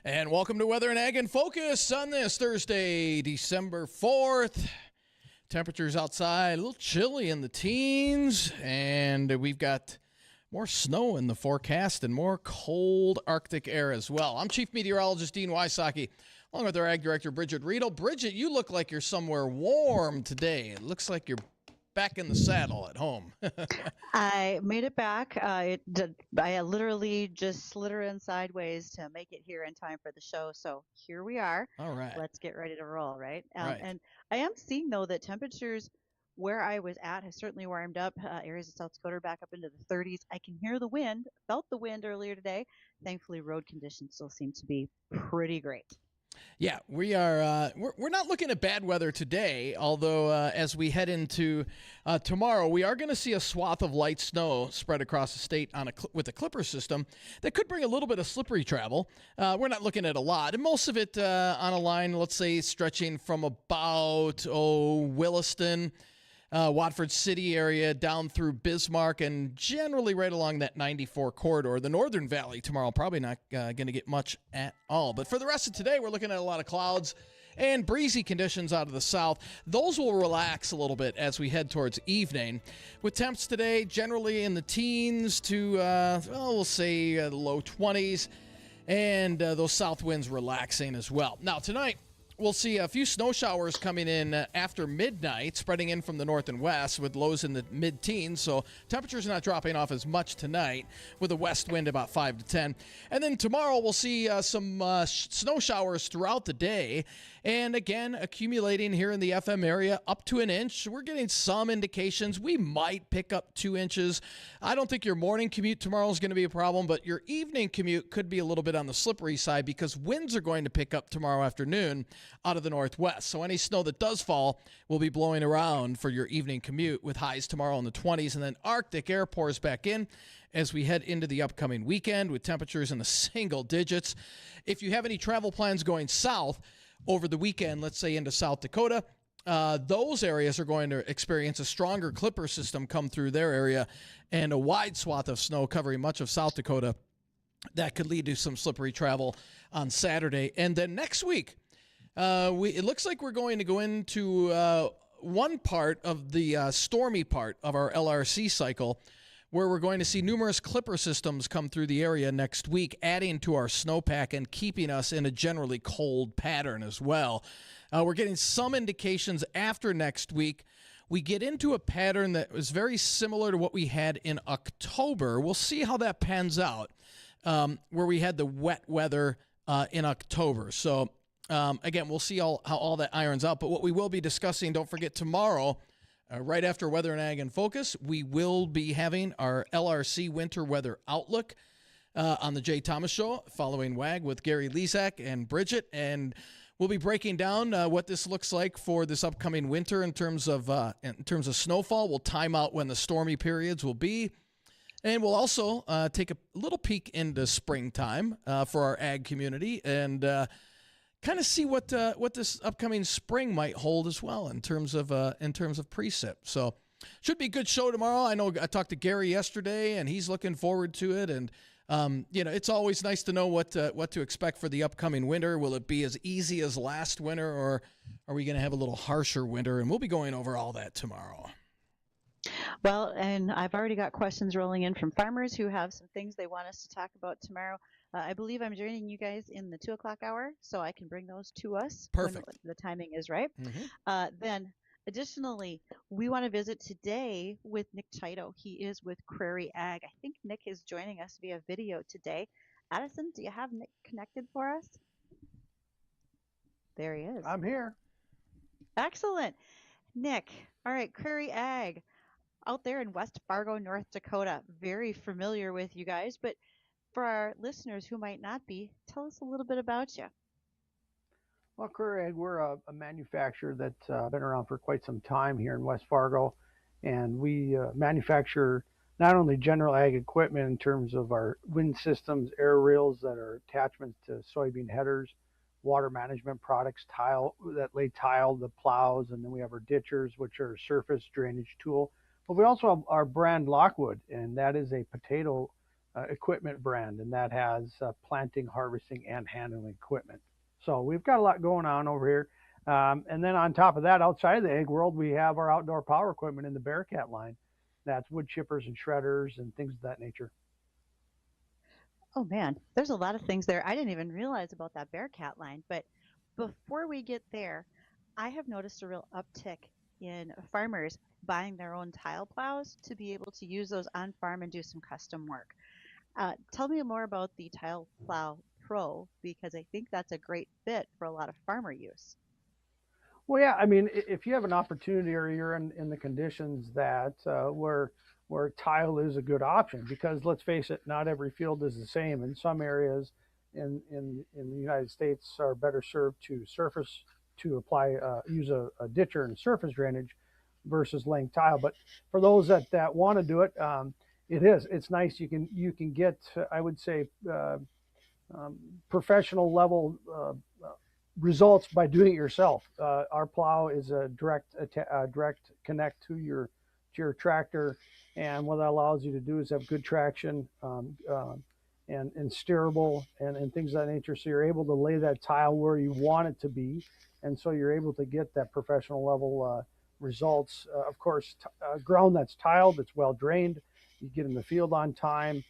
And welcome to Weather and Ag in Focus on this Thursday, December 4th. Temperatures outside a little chilly in the teens, and we've got more snow in the forecast and more cold Arctic air as well. I'm Chief Meteorologist Dean Wysocki, along with our Ag Director Bridgette Readel. Bridgette, you look like you're somewhere warm today. It looks like you're back in the saddle at home. I made it back. I literally just slid her in sideways to make it here in time for the show. So here we are. All right. Let's get ready to roll, right? Right. And I am seeing, though, that temperatures where I was at has certainly warmed up. Areas of South Dakota are back up into the 30s. I can hear the wind, felt the wind earlier today. Thankfully, road conditions still seem to be pretty great. Yeah, we are. We're not looking at bad weather today, although as we head into tomorrow, we are going to see a swath of light snow spread across the state with a clipper system that could bring a little bit of slippery travel. We're not looking at a lot, and most of it on a line, let's say, stretching from about Williston, Watford City area down through Bismarck, and generally right along that 94 corridor. The Northern Valley tomorrow, probably not going to get much at all. But for the rest of today, we're looking at a lot of clouds and breezy conditions out of the south. Those will relax a little bit as we head towards evening, with temps today generally in the teens to, we'll say the low 20s, and those south winds relaxing as well. Now, tonight, we'll see a few snow showers coming in after midnight, spreading in from the north and west with lows in the mid-teens. So temperatures are not dropping off as much tonight, with a west wind about 5 to 10. And then tomorrow we'll see some snow showers throughout the day. And again, accumulating here in the FM area up to an inch. We're getting some indications we might pick up 2 inches. I don't think your morning commute tomorrow is going to be a problem, but your evening commute could be a little bit on the slippery side because winds are going to pick up tomorrow afternoon out of the northwest. So any snow that does fall will be blowing around for your evening commute, with highs tomorrow in the 20s. And then Arctic air pours back in as we head into the upcoming weekend with temperatures in the single digits. If you have any travel plans going south over the weekend, let's say into South Dakota, those areas are going to experience a stronger clipper system come through their area and a wide swath of snow covering much of South Dakota. That could lead to some slippery travel on Saturday. And then next week, it looks like we're going to go into one part of the stormy part of our LRC cycle, where we're going to see numerous clipper systems come through the area next week, adding to our snowpack and keeping us in a generally cold pattern as well. We're getting some indications after next week. We get into a pattern that was very similar to what we had in October. We'll see how that pans out, where we had the wet weather in October. So again, we'll see how all that irons out. But what we will be discussing, don't forget, tomorrow, right after Weather and Ag in Focus, we will be having our LRC Winter Weather Outlook on the Jay Thomas Show, following WAG with Gary Lezak and Bridgette. And we'll be breaking down what this looks like for this upcoming winter in terms of snowfall. We'll time out when the stormy periods will be. And we'll also take a little peek into springtime for our ag community, and kind of see what this upcoming spring might hold as well in terms of precip. So should be a good show tomorrow. I know I talked to Gary yesterday, and he's looking forward to it. And it's always nice to know what to expect for the upcoming winter. Will it be as easy as last winter, or are we going to have a little harsher winter? And we'll be going over all that tomorrow. Well, and I've already got questions rolling in from farmers who have some things they want us to talk about tomorrow. I believe I'm joining you guys in the 2 o'clock hour, so I can bring those to us. Perfect. When the timing is right. Mm-hmm. Then, additionally, we want to visit today with Nick Chiodo. He is with Crary Ag. I think Nick is joining us via video today. Addison, do you have Nick connected for us? There he is. I'm here. Excellent. Nick, all right, Crary Ag, out there in West Fargo, North Dakota. Very familiar with you guys, but for our listeners who might not be, tell us a little bit about you. Well, Crary Ag, we're a manufacturer that's been around for quite some time here in West Fargo, and we manufacture not only general ag equipment in terms of our wind systems, air reels that are attachments to soybean headers, water management products, tile that lay tile, the plows, and then we have our ditchers, which are a surface drainage tool. But we also have our brand Lockwood, and that is a potato equipment brand, and that has planting, harvesting, and handling equipment. So we've got a lot going on over here. And then on top of that, outside of the ag world, we have our outdoor power equipment in the Bearcat line. That's wood chippers and shredders and things of that nature. Oh man, there's a lot of things there. I didn't even realize about that Bearcat line. But before we get there, I have noticed a real uptick in farmers buying their own tile plows to be able to use those on farm and do some custom work. Tell me more about the Tile Plow Pro, because I think that's a great fit for a lot of farmer use. Well, yeah, I mean, if you have an opportunity or you're in the conditions that where tile is a good option, because let's face it, not every field is the same. In some areas in the United States are better served to surface to apply use a ditcher and surface drainage versus laying tile. But for those that want to do it, it's nice. You can get I would say professional level results by doing it yourself. Our plow is a direct connect to your tractor, and what that allows you to do is have good traction and steerable and things of that nature. So you're able to lay that tile where you want it to be, and so you're able to get that professional level results. Of course, ground that's tiled, that's well drained. You get in the field on time.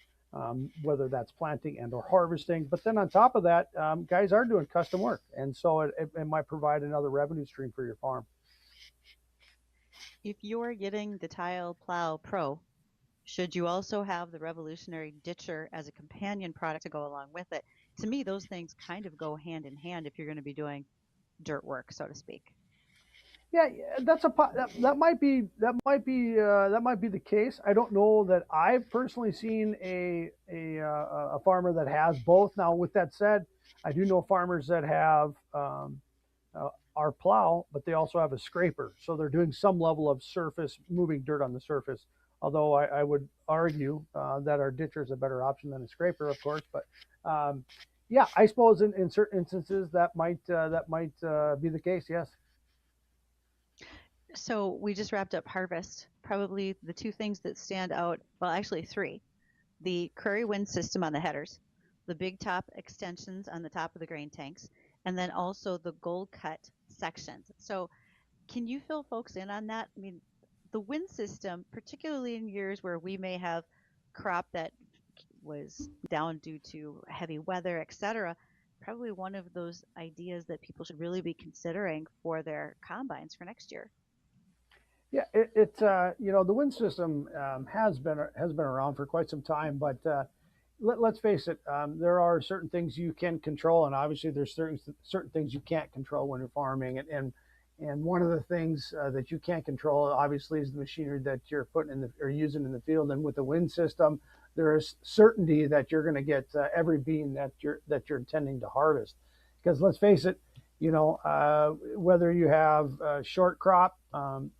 Whether that's planting and or harvesting. But then on top of that, guys are doing custom work. And so it might provide another revenue stream for your farm. If you're getting the Tile Plow Pro, should you also have the revolutionary ditcher as a companion product to go along with it? To me, those things kind of go hand in hand if you're going to be doing dirt work, so to speak. Yeah, that might be the case. I don't know that I've personally seen a farmer that has both. Now, with that said, I do know farmers that have our plow, but they also have a scraper, so they're doing some level of surface moving dirt on the surface. Although I would argue that our ditcher is a better option than a scraper, of course. But yeah, I suppose in certain instances that might be the case. Yes. So we just wrapped up harvest. Probably the two things that stand out, well, actually three: the Crary wind system on the headers, the big top extensions on the top of the grain tanks, and then also the gold cut sections. So can you fill folks in on that? I mean, the wind system, particularly in years where we may have crop that was down due to heavy weather, etc., probably one of those ideas that people should really be considering for their combines for next year. Yeah, the wind system has been around for quite some time, but let's face it, there are certain things you can control, and obviously there's certain things you can't control when you're farming, and one of the things that you can't control obviously is the machinery that you're putting or using in the field. And with the wind system, there is certainty that you're going to get every bean that you're intending to harvest, because let's face it, whether you have a short crop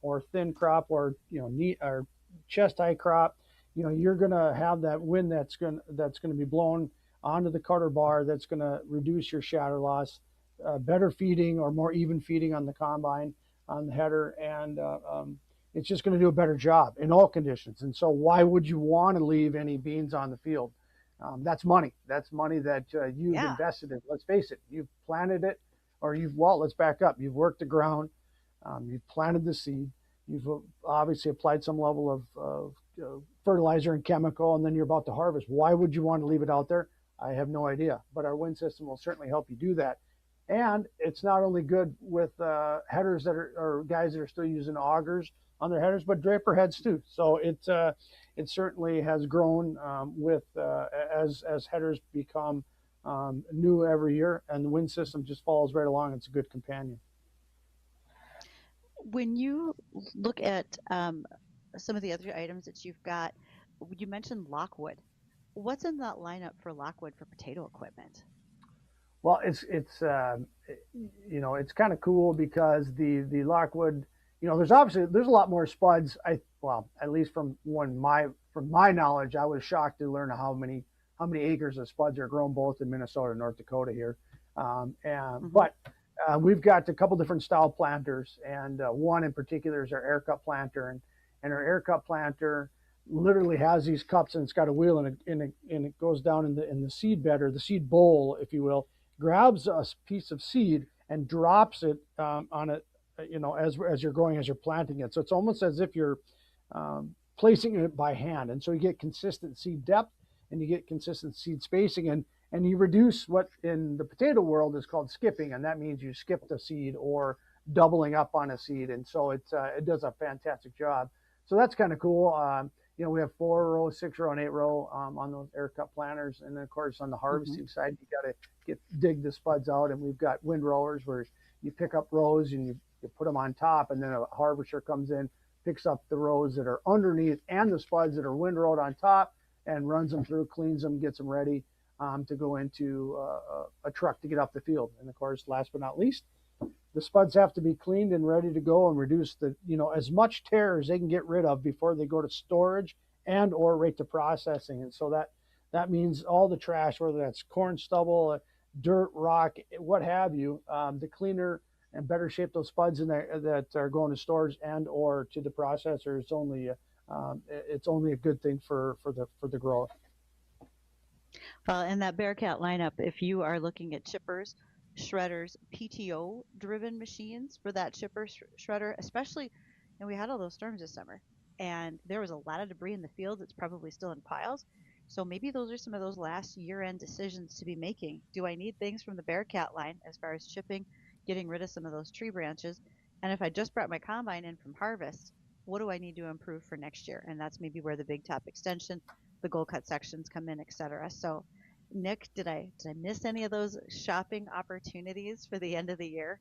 or thin crop or neat or chest high crop, you're going to have that wind that's going to be blown onto the cutter bar. That's going to reduce your shatter loss, better feeding or more even feeding on the combine, on the header, and it's just going to do a better job in all conditions. And so why would you want to leave any beans on the field? That's money. That's money that you've invested in. Let's face it, you've planted it. Or let's back up. You've worked the ground, you've planted the seed, you've obviously applied some level of fertilizer and chemical, and then you're about to harvest. Why would you want to leave it out there? I have no idea. But our wind system will certainly help you do that. And it's not only good with headers or guys that are still using augers on their headers, but draper heads too. So it certainly has grown as headers become new every year, and the wind system just follows right along. It's a good companion. When you look at some of the other items that you've got, you mentioned Lockwood. What's in that lineup for Lockwood for potato equipment? Well, it's kind of cool because the Lockwood, there's a lot more spuds. At least from my knowledge, I was shocked to learn how many acres of spuds are grown both in Minnesota and North Dakota here. But we've got a couple different style planters, and one in particular is our air cut planter. And our air cut planter literally has these cups, and it's got a wheel, and it goes down in the seed bed, or the seed bowl, if you will, grabs a piece of seed and drops it on it, as you're growing, as you're planting it. So it's almost as if you're placing it by hand, and so you get consistent seed depth, and you get consistent seed spacing, and you reduce what in the potato world is called skipping, and that means you skip the seed or doubling up on a seed, and so it does a fantastic job. So that's kind of cool. We have 4-row, 6-row, and 8-row on those air cut planters, and then of course on the harvesting side, you got to dig the spuds out, and we've got windrowers where you pick up rows and you put them on top, and then a harvester comes in, picks up the rows that are underneath and the spuds that are windrowed on top, and runs them through, cleans them, gets them ready to go into a truck to get off the field. And of course, last but not least, the spuds have to be cleaned and ready to go, and reduce as much tear as they can get rid of before they go to storage and or right to processing. And so that means all the trash, whether that's corn stubble, dirt, rock, what have you, the cleaner and better shape those spuds in there that are going to storage and or to the processor, it's only a good thing for the grower. Well, in that Bearcat lineup, if you are looking at chippers, shredders, PTO driven machines for that chipper shredder, especially, and we had all those storms this summer, and there was a lot of debris in the field that's probably still in piles. So maybe those are some of those last year-end decisions to be making. Do I need things from the Bearcat line as far as chipping, getting rid of some of those tree branches? And if I just brought my combine in from harvest, what do I need to improve for next year? And that's maybe where the big top extension, the goal cut sections come in, et cetera. So Nick, did I miss any of those shopping opportunities for the end of the year?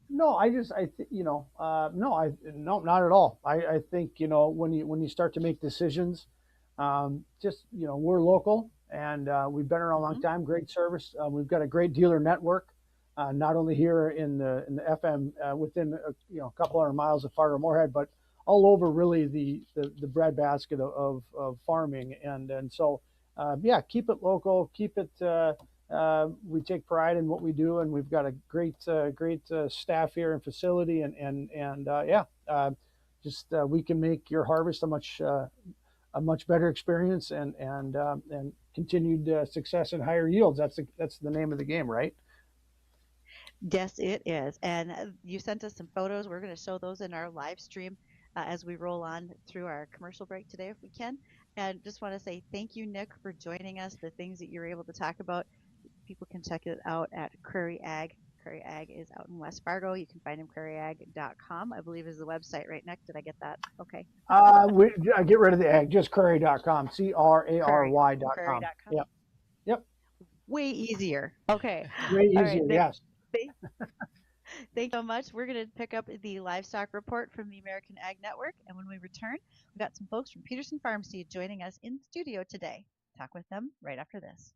No, no, not at all. I think, when you start to make decisions, we're local, and we've been around a long time. Great service. We've got a great dealer network, not only here in the FM, within a couple hundred miles of Fargo Moorhead, but all over really the breadbasket of farming, and so yeah, keep it local, keep it. We take pride in what we do, and we've got a great staff here and facility, and yeah, we can make your harvest a much better experience, and continued success and higher yields. That's the name of the game, right? Yes, it is. And you sent us some photos. We're going to show those in our live stream as we roll on through our commercial break today, if we can. And just want to say thank you, Nick, for joining us. The things that you're able to talk about, people can check it out at Crary Ag. Crary Ag is out in West Fargo. You can find him craryag.com, I believe is the website, right, Nick? Did I get that? Okay. I get rid of the ag, just crary.com, CRARY.com. Crary.com. Yep. Yep. Way easier. Okay. Way All easier, right. yes. Thank you so much. We're going to pick up the livestock report from the American Ag Network. And when we return, we've got some folks from Peterson Farm Seed joining us in studio today. Talk with them right after this.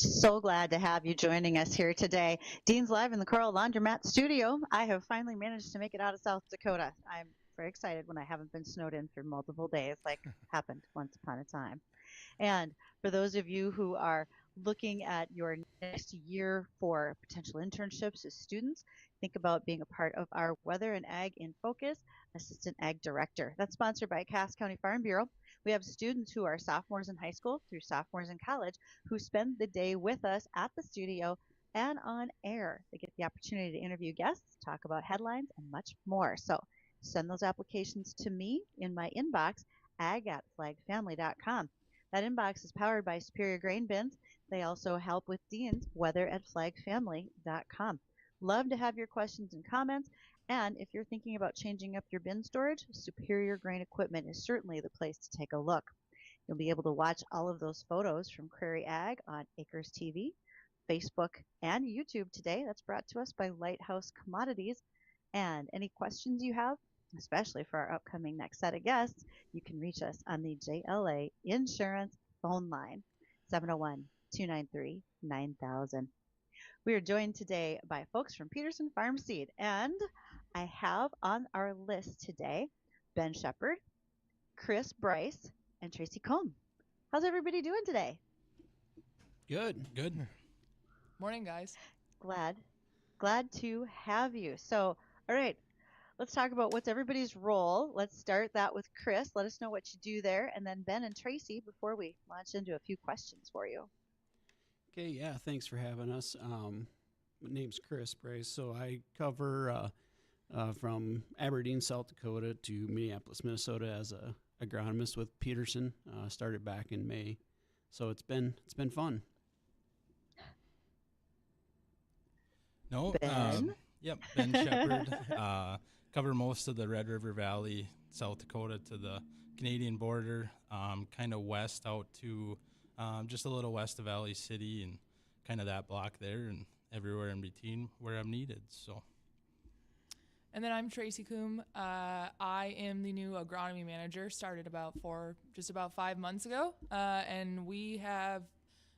So glad to have you joining us here today. Dean's live in the Coral Laundromat studio. I have finally managed to make it out of South Dakota. I'm very excited when I haven't been snowed in for multiple days like happened once upon a time. And for those of you who are looking at your next year for potential internships as students, think about being a part of our Weather and Ag in Focus Assistant Ag Director. That's sponsored by Cass County Farm Bureau. We have students who are sophomores in high school through sophomores in college who spend the day with us at the studio and on air. They get the opportunity to interview guests, talk about headlines, and much more. So send those applications to me in my inbox, ag@flagfamily.com. That inbox is powered by Superior Grain Bins. They also help with Dean's weather@flagfamily.com. Love to have your questions and comments. And if you're thinking about changing up your bin storage, Superior Grain Equipment is certainly the place to take a look. You'll be able to watch all of those photos from Crary Ag on Acres TV, Facebook, and YouTube today. That's brought to us by Lighthouse Commodities. And any questions you have, especially for our upcoming next set of guests, you can reach us on the JLA Insurance phone line, 701-293-9000. We are joined today by folks from Peterson Farm Seed, and I have on our list today Ben Shepard, Chris Bryce, and Tracy Combe. How's everybody doing today? Good. Morning, guys. Glad to have you. So, all right, let's talk about what's everybody's role. Let's start that with Chris. Let us know what you do there, and then Ben and Tracy before we launch into a few questions for you. Okay, yeah, thanks for having us. My name's Chris Bryce, so I cover from Aberdeen, South Dakota to Minneapolis, Minnesota as a agronomist with Peterson. Started back in May, so it's been fun. No, Ben? Ben Shepard. Cover most of the Red River Valley, South Dakota to the Canadian border, kind of west out to just a little west of Valley City and kind of that block there and everywhere in between where I'm needed. So. And then I'm Tracy Combe. I am the new agronomy manager. Started about 5 months ago, and we have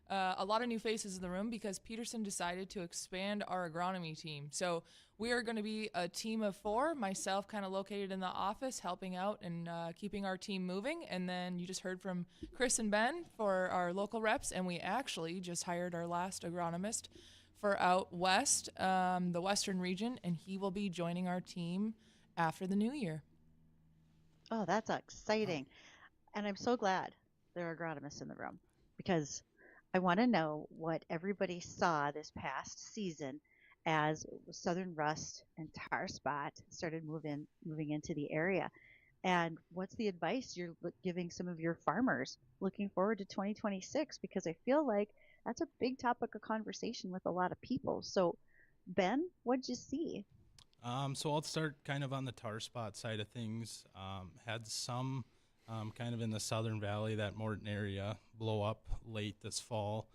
a lot of new faces in the room because Peterson decided to expand our agronomy team. So we are going to be a team of 4, myself kind of located in the office, helping out and keeping our team moving. And then you just heard from Chris and Ben for our local reps, and we actually just hired our last agronomist for out west, the western region, and he will be joining our team after the new year. Oh, that's exciting. And I'm so glad there are agronomists in the room because I want to know what everybody saw this past season as southern rust and tar spot started moving into the area. And what's the advice you're giving some of your farmers looking forward to 2026? Because I feel like that's a big topic of conversation with a lot of people. So, Ben, what'd you see? So I'll start kind of on the tar spot side of things. Had some kind of in the Southern Valley, that Morton area, blow up late this fall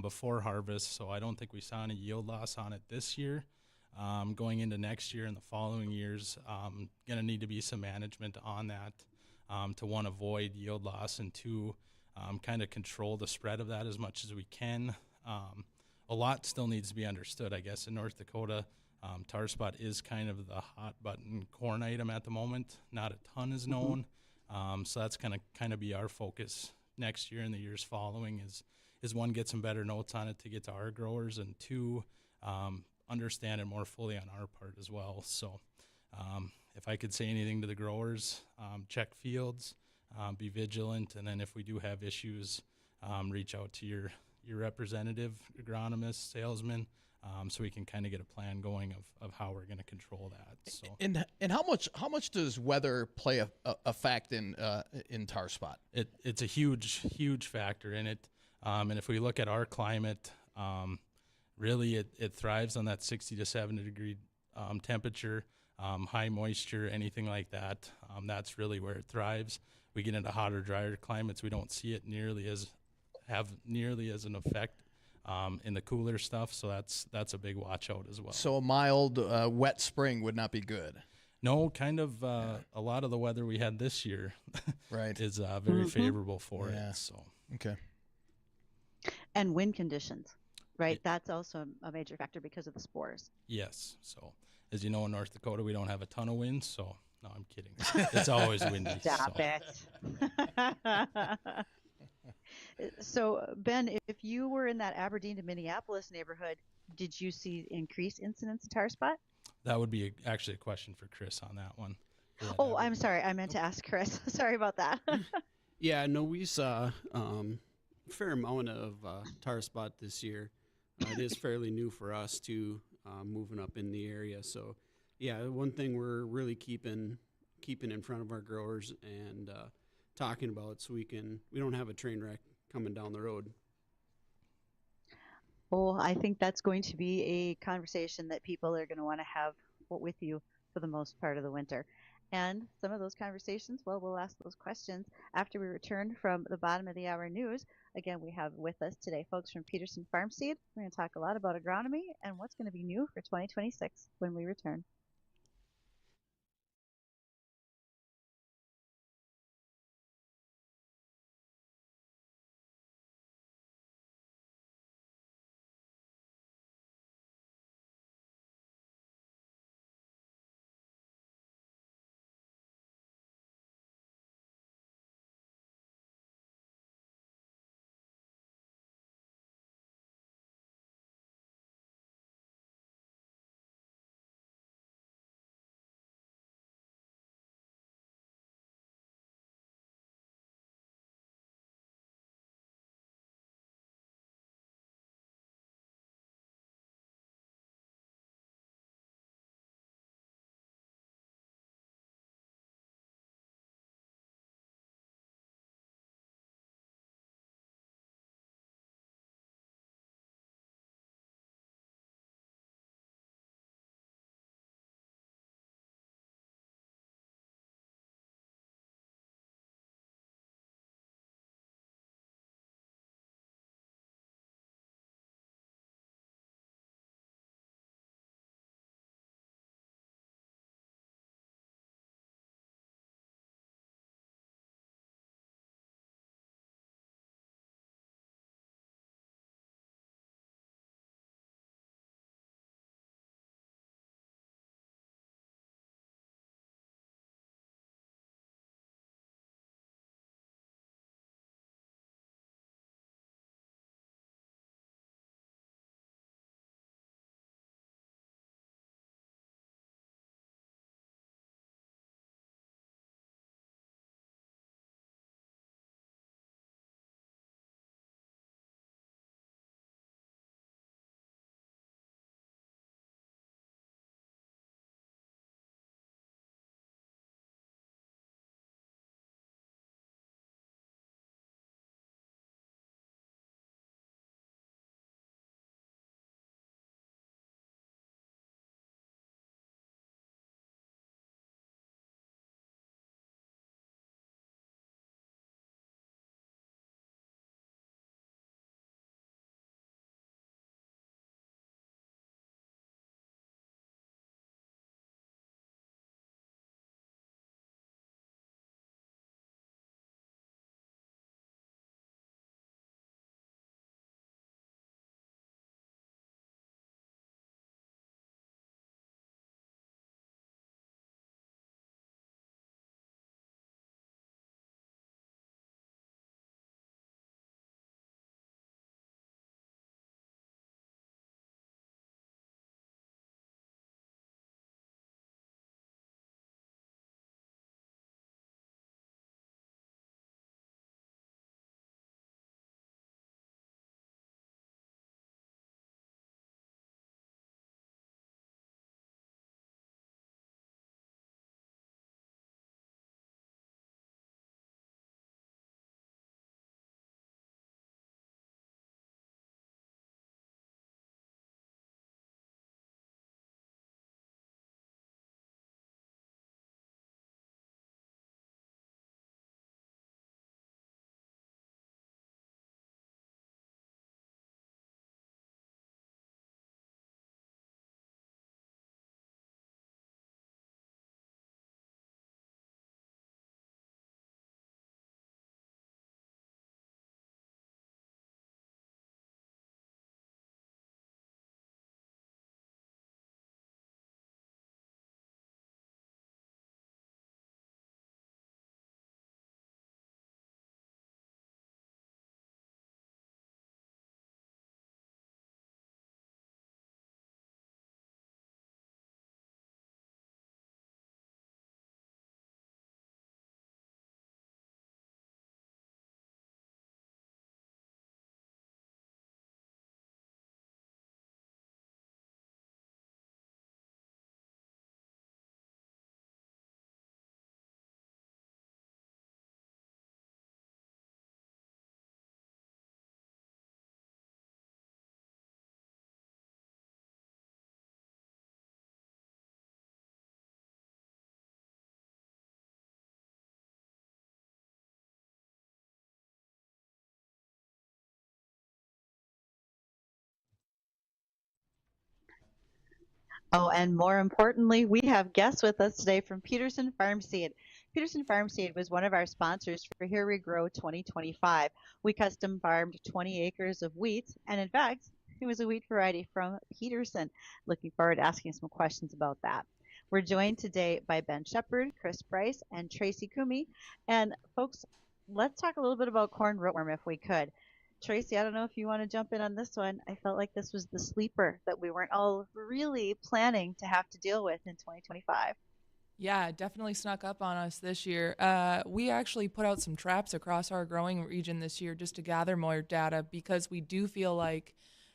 before harvest. So I don't think we saw any yield loss on it this year. Going into next year and the following years, going to need to be some management on that to, one, avoid yield loss, and two, kind of control the spread of that as much as we can. A lot still needs to be understood, I guess, in North Dakota. Tar spot is kind of the hot button corn item at the moment. Not a ton is known. So that's going to kind of be our focus next year and the years following is one, get some better notes on it to get to our growers, and two, understand it more fully on our part as well. So if I could say anything to the growers, check fields, be vigilant, and then if we do have issues, reach out to your representative, agronomist, salesman, so we can kind of get a plan going of how we're going to control that. So And how much does weather play a fact in tar spot? It's a huge factor in it. And if we look at our climate, really it thrives on that 60 to 70 degree temperature, high moisture, anything like that. That's really where it thrives. We get into hotter, drier climates, we don't see it nearly as an effect in the cooler stuff. So that's a big watch out as well. So a mild, wet spring would not be good. No, kind of a lot of the weather we had this year right. is very favorable for it. So Okay. And wind conditions, right? Ye- That's also a major factor because of the spores. Yes. So, as you know, in North Dakota, we don't have a ton of wind. So, no, I'm kidding. It's always windy. Stop So. it. So, Ben, if you were in that Aberdeen to Minneapolis neighborhood, did you see increased incidence of tar spot? That would be actually a question for Chris on that one. for that Oh, I'm Aberdeen. sorry. I meant to ask Chris. Sorry about that. Yeah, no, we saw a fair amount of tar spot this year. It is fairly new for us too, moving up in the area. So, yeah, one thing we're really keeping in front of our growers and talking about so we don't have a train wreck coming down the road. Well, I think that's going to be a conversation that people are going to want to have with you for the most part of the winter. And some of those conversations, well, we'll ask those questions after we return from the bottom of the hour news. Again, we have with us today folks from Peterson Farm Seed. We're going to talk a lot about agronomy and what's going to be new for 2026 when we return. Oh, and more importantly, we have guests with us today from Peterson Farm Seed. Peterson Farm Seed was one of our sponsors for Here We Grow 2025. We custom farmed 20 acres of wheat, and in fact, it was a wheat variety from Peterson. Looking forward to asking some questions about that. We're joined today by Ben Shepard, Chris Bryce, and Tracy Kumi. And folks, let's talk a little bit about corn rootworm if we could. Tracy, I don't know if you want to jump in on this one. I felt like this was the sleeper that we weren't all really planning to have to deal with in 2025. Yeah, it definitely snuck up on us this year. We actually put out some traps across our growing region this year just to gather more data because we do feel like,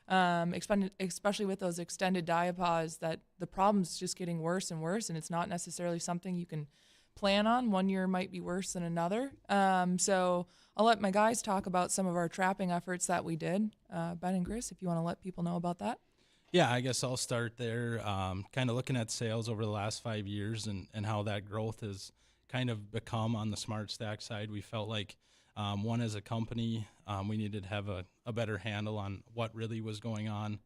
especially with those extended diapause, that the problem's just getting worse and worse, and it's not necessarily something you can plan on. One year might be worse than another. So I'll let my guys talk about some of our trapping efforts that we did. Ben and Chris, if you want to let people know about that. Yeah, I guess I'll start there. Kind of looking at sales over the last 5 years and how that growth has kind of become on the Smart Stack side. We felt like, one, as a company, we needed to have a better handle on what really was going on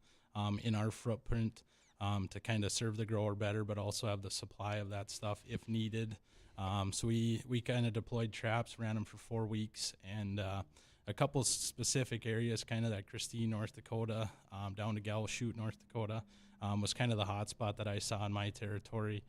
in our footprint to kind of serve the grower better, but also have the supply of that stuff if needed. So we kind of deployed traps, ran them for 4 weeks, and a couple specific areas, kind of that Christine, North Dakota, down to Gallowshoot, North Dakota, was kind of the hot spot that I saw in my territory.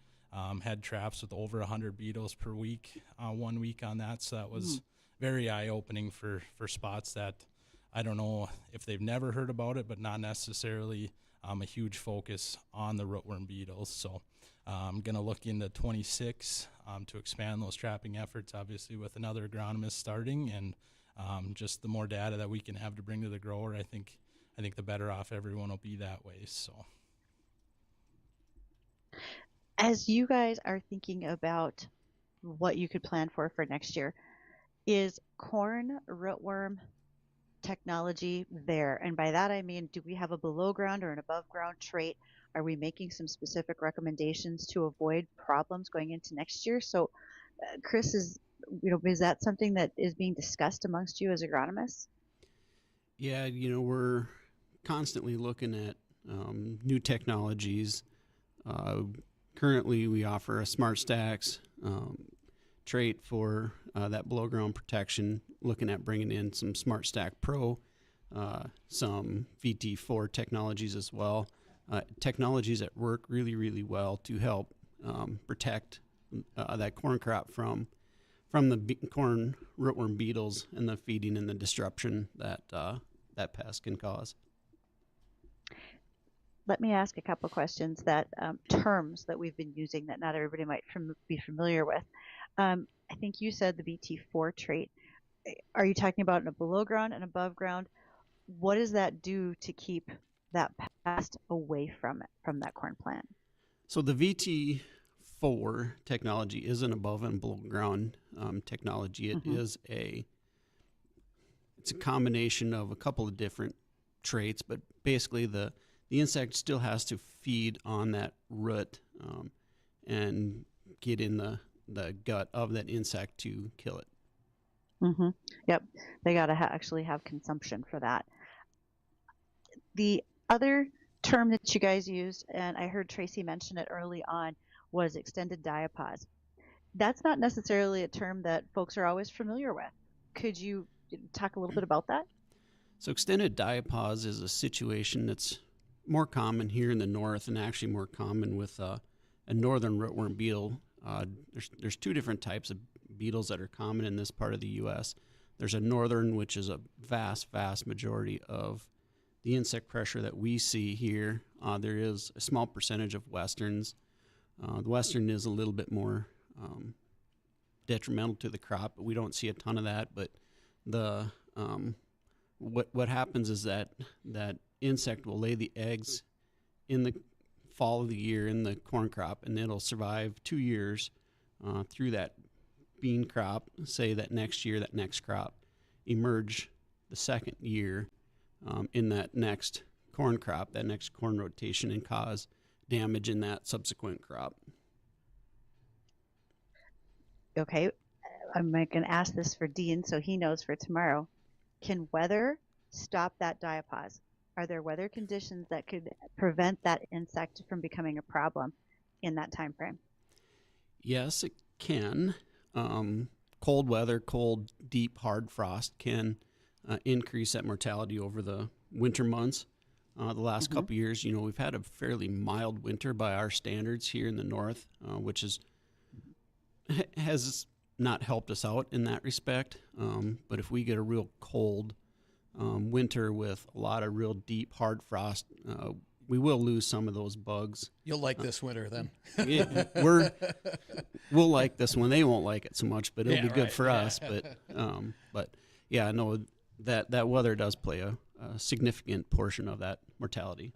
Had traps with over 100 beetles per week, 1 week on that, so that was very eye-opening for spots that I don't know if they've never heard about it, but not necessarily a huge focus on the rootworm beetles. So I'm going to look into 26 to expand those trapping efforts, obviously with another agronomist starting, and just the more data that we can have to bring to the grower, I think the better off everyone will be that way. So, As you guys are thinking about what you could plan for next year, is corn rootworm technology there? And by that I mean, do we have a below ground or an above ground trait? Are we making some specific recommendations to avoid problems going into next year? So, Chris, is that something that is being discussed amongst you as agronomists? Yeah, we're constantly looking at new technologies. Currently, we offer a Smart Stacks trait for that below ground protection, looking at bringing in some Smart Stack Pro, some VT4 technologies as well. Technologies that work really, really well to help protect that corn crop from the corn rootworm beetles and the feeding and the disruption that that pest can cause. Let me ask a couple questions that terms that we've been using that not everybody might be familiar with. I think you said the BT4 trait. Are you talking about in a below ground and above ground? What does that do to keep that pest away from that corn plant? So the VT4 technology is an above and below ground technology. It is it's a combination of a couple of different traits, but basically the insect still has to feed on that root and get in the gut of that insect to kill it. Yep, they got to actually have consumption for that. The other term that you guys used, and I heard Tracy mention it early on, was extended diapause. That's not necessarily a term that folks are always familiar with. Could you talk a little bit about that? So extended diapause is a situation that's more common here in the north, and actually more common with a northern rootworm beetle. There's two different types of beetles that are common in this part of the U.S. There's a northern, which is a vast majority of the insect pressure that we see here. There is a small percentage of westerns. The western is a little bit more detrimental to the crop, but we don't see a ton of that. But the what happens is that insect will lay the eggs in the fall of the year in the corn crop, and it'll survive 2 years through that bean crop. Say that next year, that next crop, emerge the second year in that next corn crop, that next corn rotation, and cause damage in that subsequent crop. Okay, I'm going to ask this for Dean so he knows for tomorrow. Can weather stop that diapause? Are there weather conditions that could prevent that insect from becoming a problem in that time frame? Yes, it can. Cold weather, cold, deep, hard frost can increase that mortality over the winter months. The last couple of years, we've had a fairly mild winter by our standards here in the north, which has not helped us out in that respect. But if we get a real cold winter with a lot of real deep, hard frost, we will lose some of those bugs. You'll like this winter then. We'll like this one. They won't like it so much, but it'll be good right. for us. But yeah, no, that weather does play a significant portion of that mortality.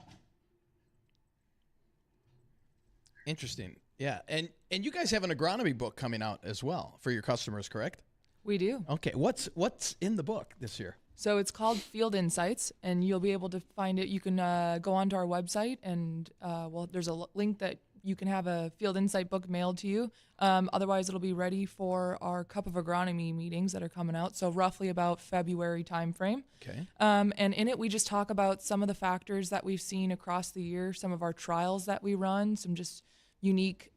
Interesting. Yeah, and you guys have an agronomy book coming out as well for your customers, correct? We do. Okay, what's in the book this year? So it's called Field Insights, and you'll be able to find it. You can go onto our website, and there's a link that you can have a Field Insight book mailed to you. Otherwise, it'll be ready for our Cup of Agronomy meetings that are coming out, so roughly about February timeframe. Okay. And in it, we just talk about some of the factors that we've seen across the year, some of our trials that we run, some just unique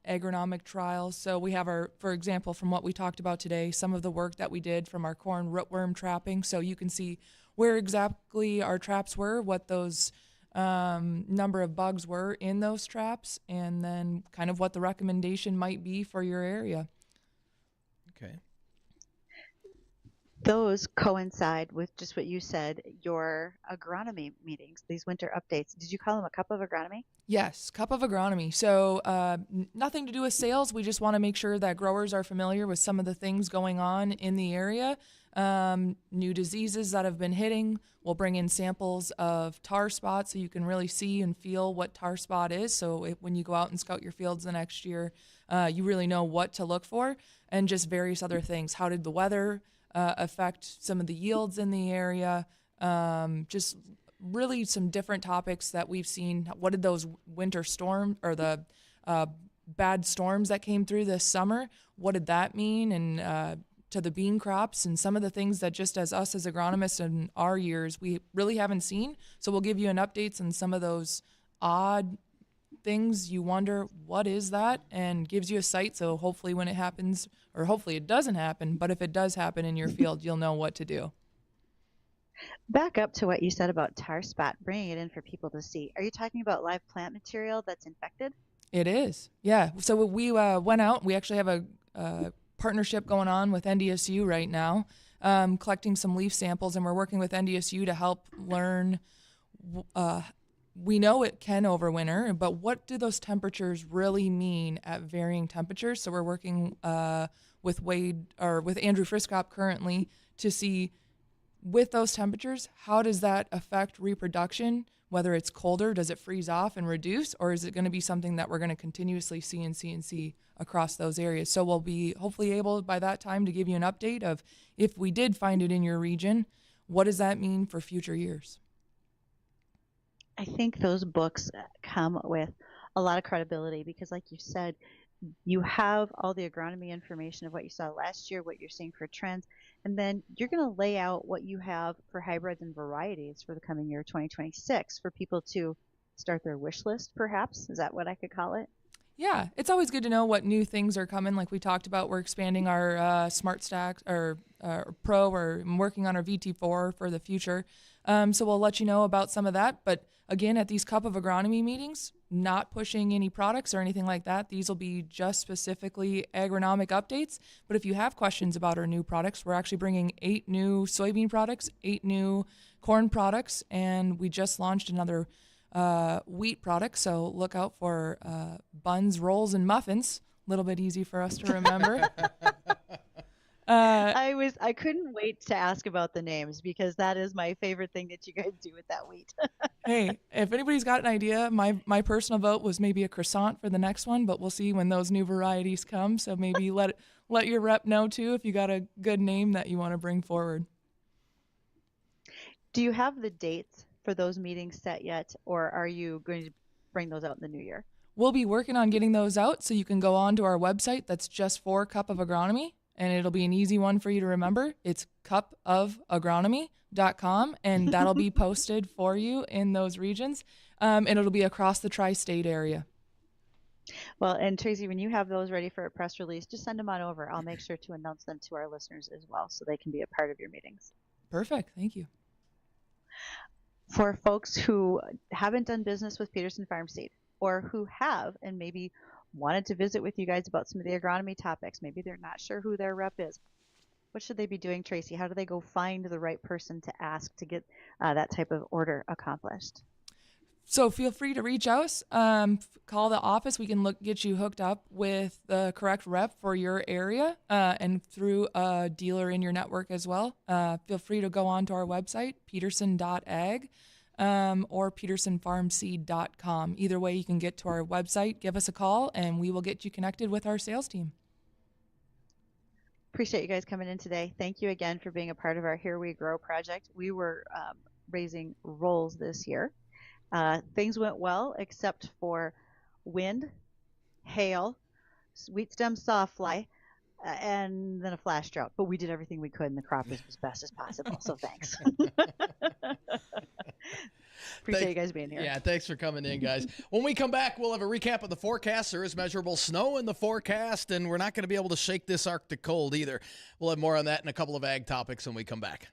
agronomic trials. So we have for example, from what we talked about today, some of the work that we did from our corn rootworm trapping. So you can see where exactly our traps were, what those number of bugs were in those traps, and then kind of what the recommendation might be for your area. Okay. Those coincide with just what you said, your agronomy meetings, these winter updates. Did you call them a Cup of Agronomy? Yes, Cup of Agronomy. So nothing to do with sales. We just want to make sure that growers are familiar with some of the things going on in the area. New diseases that have been hitting. We'll bring in samples of tar spot so you can really see and feel what tar spot is. So when you go out and scout your fields the next year, you really know what to look for, and just various other things. How did the weather affect some of the yields in the area? Just really some different topics that we've seen. What did those winter storm or the bad storms that came through this summer, what did that mean? And to the bean crops and some of the things that just as us as agronomists in our years, we really haven't seen. So we'll give you an updates on some of those odd things you wonder, what is that? And gives you a site. So hopefully when it happens, or hopefully it doesn't happen, but if it does happen in your field, you'll know what to do. Back up to what you said about tar spot, bringing it in for people to see. Are you talking about live plant material that's infected? It is. Yeah. So we went out, we actually have a partnership going on with NDSU right now, collecting some leaf samples, and we're working with NDSU to help learn. We know it can overwinter, but what do those temperatures really mean at varying temperatures? So we're working with Andrew Friskop currently to see, with those temperatures, how does that affect reproduction? Whether it's colder, does it freeze off and reduce, or is it going to be something that we're going to continuously see across those areas? So we'll be hopefully able by that time to give you an update of, if we did find it in your region, what does that mean for future years? I think those books come with a lot of credibility because, like you said, you have all the agronomy information of what you saw last year, what you're seeing for trends, and then you're going to lay out what you have for hybrids and varieties for the coming year, 2026, for people to start their wish list, perhaps. Is that what I could call it? Yeah, it's always good to know what new things are coming. Like we talked about, we're expanding our Smart Stacks or Pro. We're working on our VT4 for the future. So we'll let you know about some of that. But again, at these Cup of Agronomy meetings, not pushing any products or anything like that. These will be just specifically agronomic updates. But if you have questions about our new products, we're actually bringing 8 new soybean products, 8 new corn products, and we just launched another wheat product. So look out for buns, rolls, and muffins. A little bit easy for us to remember. I couldn't wait to ask about the names because that is my favorite thing that you guys do with that wheat. Hey, if anybody's got an idea, my personal vote was maybe a croissant for the next one, but we'll see when those new varieties come. So maybe let your rep know too if you got a good name that you want to bring forward. Do you have the dates for those meetings set yet, or are you going to bring those out in the new year? We'll be working on getting those out, so you can go on to our website that's just for Cup of Agronomy, and it'll be an easy one for you to remember. It's cupofagronomy.com, and that'll be posted for you in those regions, and it'll be across the tri-state area. Well, and Tracy, when you have those ready for a press release, just send them on over. I'll make sure to announce them to our listeners as well so they can be a part of your meetings. Perfect. Thank you. For folks who haven't done business with Peterson Farm Seed, or who have and maybe wanted to visit with you guys about some of the agronomy topics, maybe they're not sure who their rep is, what should they be doing, Tracy? How do they go find the right person to ask to get that type of order accomplished? So feel free to reach us, call the office. We can get you hooked up with the correct rep for your area, and through a dealer in your network as well. Feel free to go on to our website, peterson.ag, or petersonfarmseed.com. Either way, you can get to our website, give us a call, and we will get you connected with our sales team. Appreciate you guys coming in today. Thank you again for being a part of our Here We Grow project. We were raising rolls this year. Things went well except for wind, hail, wheat stem sawfly, and then a flash drought. But we did everything we could, and the crop is as best as possible. So thanks. Appreciate you guys being here. Yeah, thanks for coming in, guys. When we come back, we'll have a recap of the forecast. There is measurable snow in the forecast, and we're not going to be able to shake this Arctic cold either. We'll have more on that and a couple of ag topics when we come back.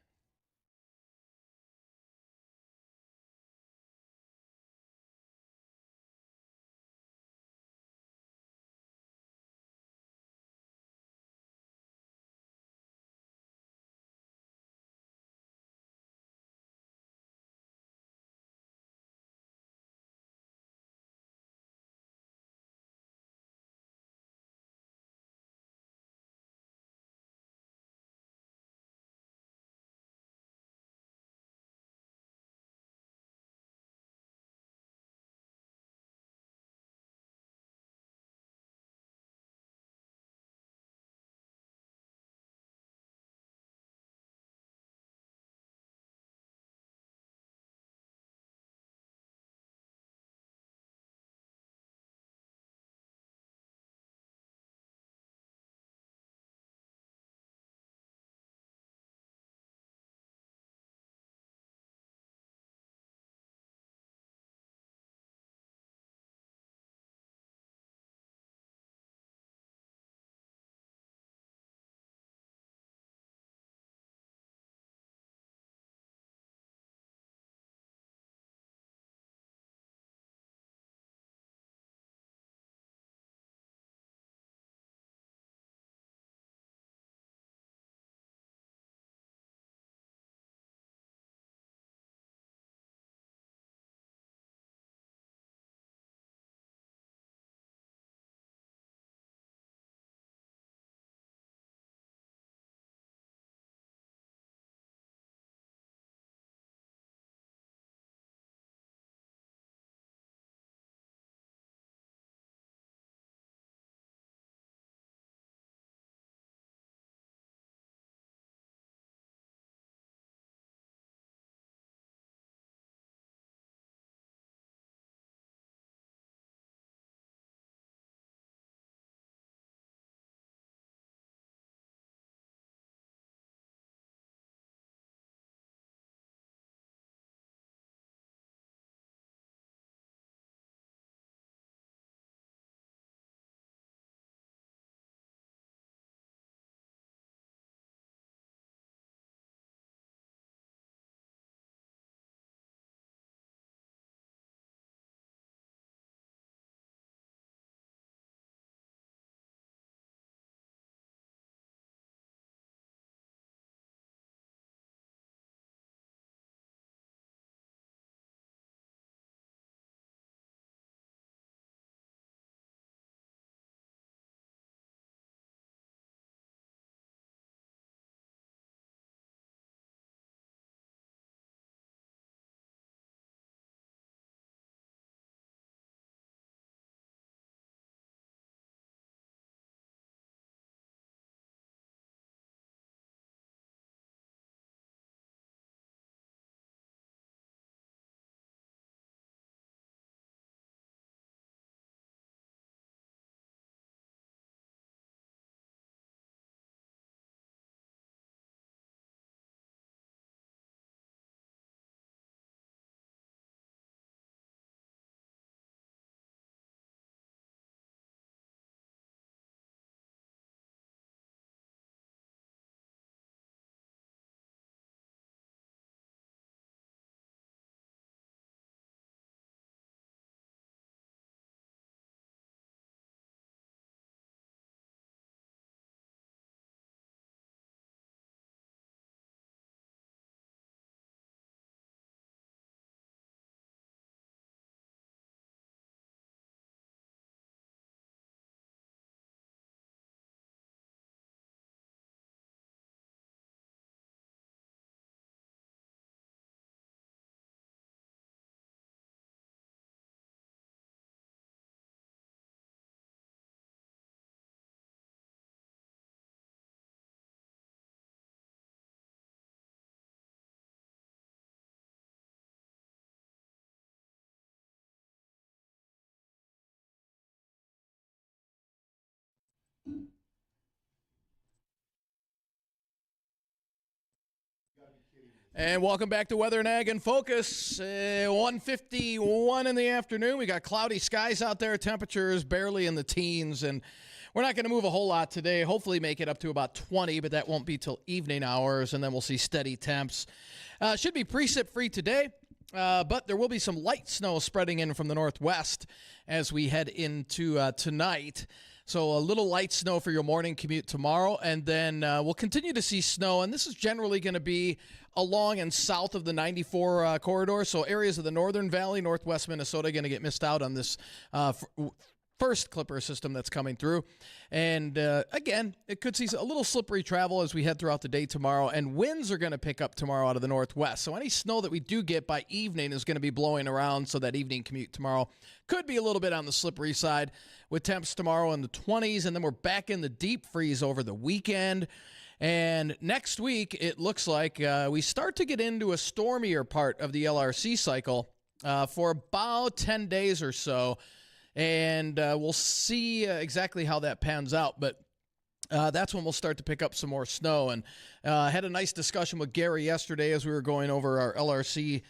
And welcome back to Weather and Ag in Focus. 1:51 in the afternoon. We got cloudy skies out there. Temperatures barely in the teens. And we're not going to move a whole lot today. Hopefully make it up to about 20, but that won't be till evening hours. And then we'll see steady temps. Should be precip free today. But there will be some light snow spreading in from the northwest as we head into tonight. So a little light snow for your morning commute tomorrow, and then we'll continue to see snow, and this is generally going to be along and south of the 94 corridor, so areas of the Northern Valley, northwest Minnesota, going to get missed out on this first clipper system that's coming through. And again, it could see a little slippery travel as we head throughout the day tomorrow, and winds are going to pick up tomorrow out of the northwest. So any snow that we do get by evening is going to be blowing around, so that evening commute tomorrow could be a little bit on the slippery side, with temps tomorrow in the 20s, and then we're back in the deep freeze over the weekend. And next week, it looks like we start to get into a stormier part of the LRC cycle for about 10 days or so. And we'll see exactly how that pans out. But that's when we'll start to pick up some more snow. And had a nice discussion with Gary yesterday as we were going over our LRC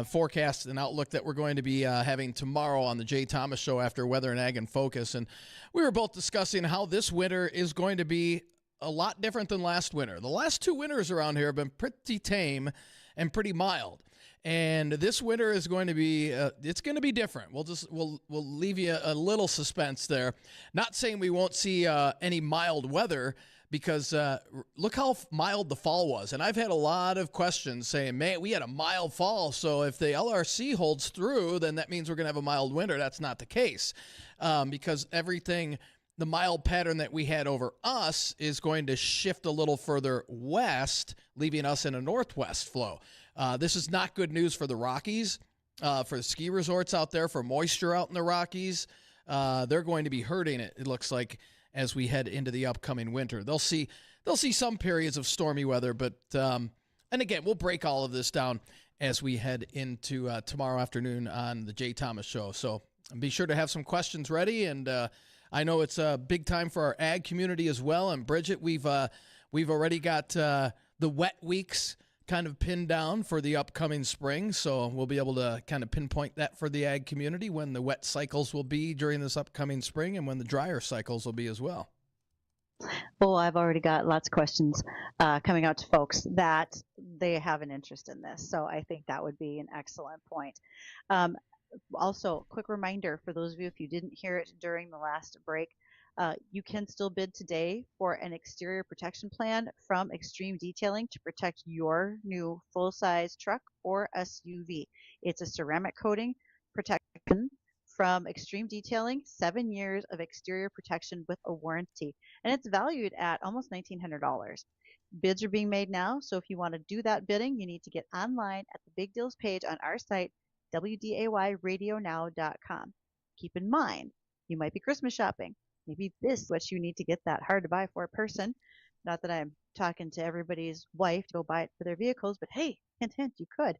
forecast and outlook that we're going to be having tomorrow on the Jay Thomas Show after Weather and Ag in Focus. And we were both discussing how this winter is going to be a lot different than last winter. The last two winters around here have been pretty tame and pretty mild. And this winter is going to be it's going to be different. We'll leave you a little suspense there. Not saying we won't see any mild weather, because look how mild the fall was. And I've had a lot of questions saying, man, we had a mild fall, so if the LRC holds through, then that means we're going to have a mild winter. That's not the case, because the mild pattern that we had over us is going to shift a little further west, leaving us in a northwest flow. This is not good news for the Rockies, for the ski resorts out there, for moisture out in the Rockies. They're going to be hurting it looks like, as we head into the upcoming winter. They'll see some periods of stormy weather, but and again, we'll break all of this down as we head into tomorrow afternoon on the Jay Thomas Show. So be sure to have some questions ready, and I know it's a big time for our ag community as well. And Bridgette, we've already got the wet weeks kind of pinned down for the upcoming spring, so we'll be able to kind of pinpoint that for the ag community, when the wet cycles will be during this upcoming spring and when the drier cycles will be as well. Well, I've already got lots of questions coming out to folks that they have an interest in this, so I think that would be an excellent point. Also, quick reminder for those of you, if you didn't hear it during the last break, you can still bid today for an exterior protection plan from Extreme Detailing to protect your new full-size truck or SUV. It's a ceramic coating protection from Extreme Detailing, 7 years of exterior protection with a warranty, and it's valued at almost $1,900. Bids are being made now, so if you want to do that bidding, you need to get online at the Big Deals page on our site, WDAYradionow.com. Keep in mind, you might be Christmas shopping. Maybe this is what you need to get that hard to buy for a person. Not that I'm talking to everybody's wife to go buy it for their vehicles, but hey, hint, hint, you could.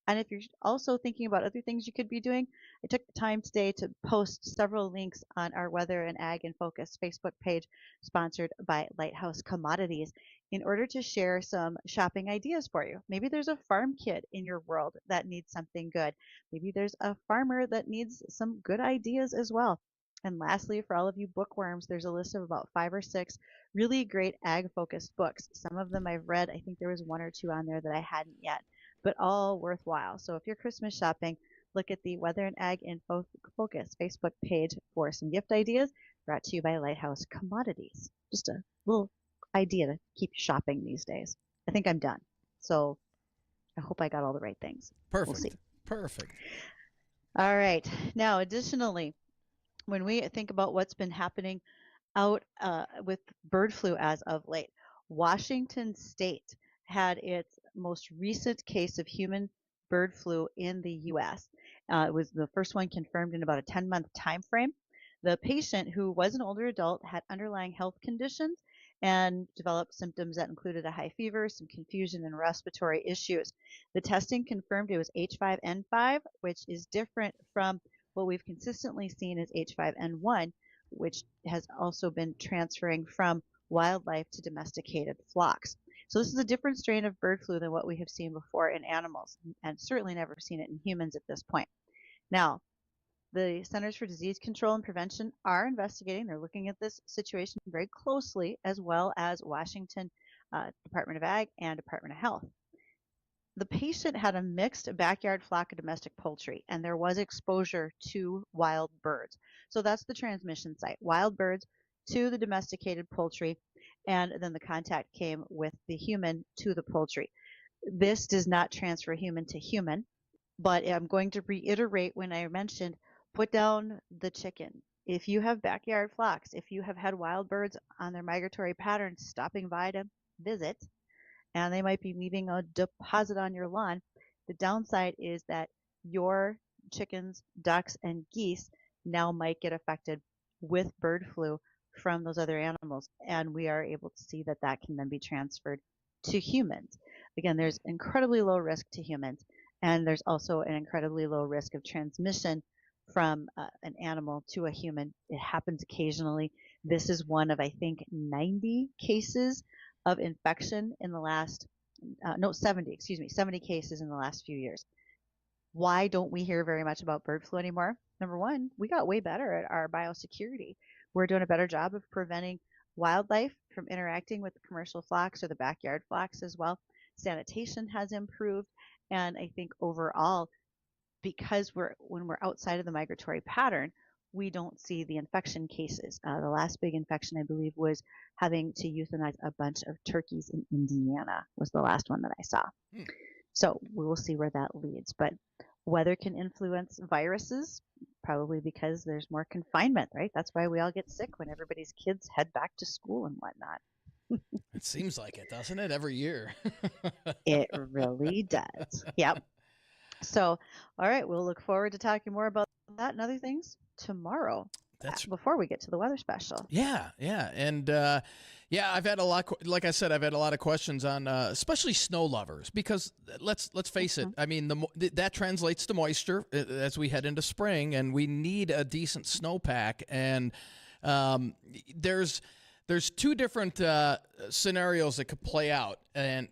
And if you're also thinking about other things you could be doing, I took the time today to post several links on our Weather and Ag in Focus Facebook page, sponsored by Lighthouse Commodities, in order to share some shopping ideas for you. Maybe there's a farm kid in your world that needs something good. Maybe there's a farmer that needs some good ideas as well. And lastly, for all of you bookworms, there's a list of about 5 or 6 really great ag-focused books. Some of them I've read. I think there was 1 or 2 on there that I hadn't yet, but all worthwhile. So if you're Christmas shopping, look at the Weather and Ag in Focus Facebook page for some gift ideas, brought to you by Lighthouse Commodities. Just a little idea to keep shopping these days. I think I'm done. So I hope I got all the right things. Perfect. We'll see. Perfect. All right. Now, additionally, when we think about what's been happening out with bird flu as of late, Washington State had its most recent case of human bird flu in the U.S. It was the first one confirmed in about a 10-month time frame. The patient, who was an older adult, had underlying health conditions and developed symptoms that included a high fever, some confusion, and respiratory issues. The testing confirmed it was H5N5, which is different from what we've consistently seen as H5N1, which has also been transferring from wildlife to domesticated flocks. So this is a different strain of bird flu than what we have seen before in animals, and certainly never seen it in humans at this point. Now, the Centers for Disease Control and Prevention are investigating. They're looking at this situation very closely, as well as Washington Department of Ag and Department of Health. The patient had a mixed backyard flock of domestic poultry, and there was exposure to wild birds. So that's the transmission site, wild birds to the domesticated poultry, and then the contact came with the human to the poultry. This does not transfer human to human, but I'm going to reiterate when I mentioned put down the chicken. If you have backyard flocks, if you have had wild birds on their migratory patterns stopping by to visit, and they might be leaving a deposit on your lawn, the downside is that your chickens, ducks, and geese now might get affected with bird flu from those other animals, and we are able to see that that can then be transferred to humans. Again, there's incredibly low risk to humans, and there's also an incredibly low risk of transmission from an animal to a human. It happens occasionally. This is one of, I think, 90 cases of infection in the last, 70 cases in the last few years. Why don't we hear very much about bird flu anymore? Number one, we got way better at our biosecurity. We're doing a better job of preventing wildlife from interacting with the commercial flocks or the backyard flocks as well. Sanitation has improved, and I think overall, because when we're outside of the migratory pattern, we don't see the infection cases. The last big infection, I believe, was having to euthanize a bunch of turkeys in Indiana, was the last one that I saw. So we will see where that leads. But weather can influence viruses, probably because there's more confinement, right? That's why we all get sick when everybody's kids head back to school and whatnot. It seems like it, doesn't it? Every year. It really does. Yep. So, all right, we'll look forward to talking more about that and other things tomorrow. Before we get to the weather special. Yeah, and I've had a lot. Like I said, I've had a lot of questions on, especially snow lovers, because let's face it. I mean, that translates to moisture as we head into spring, and we need a decent snowpack. And there's two different scenarios that could play out, and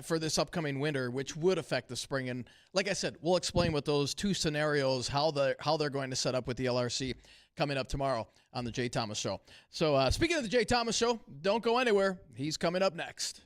for this upcoming winter, which would affect the spring. And like I said, we'll explain what those two scenarios, how they're going to set up with the LRC, coming up tomorrow on the Jay Thomas Show. So speaking of the Jay Thomas Show, don't go anywhere. He's coming up next.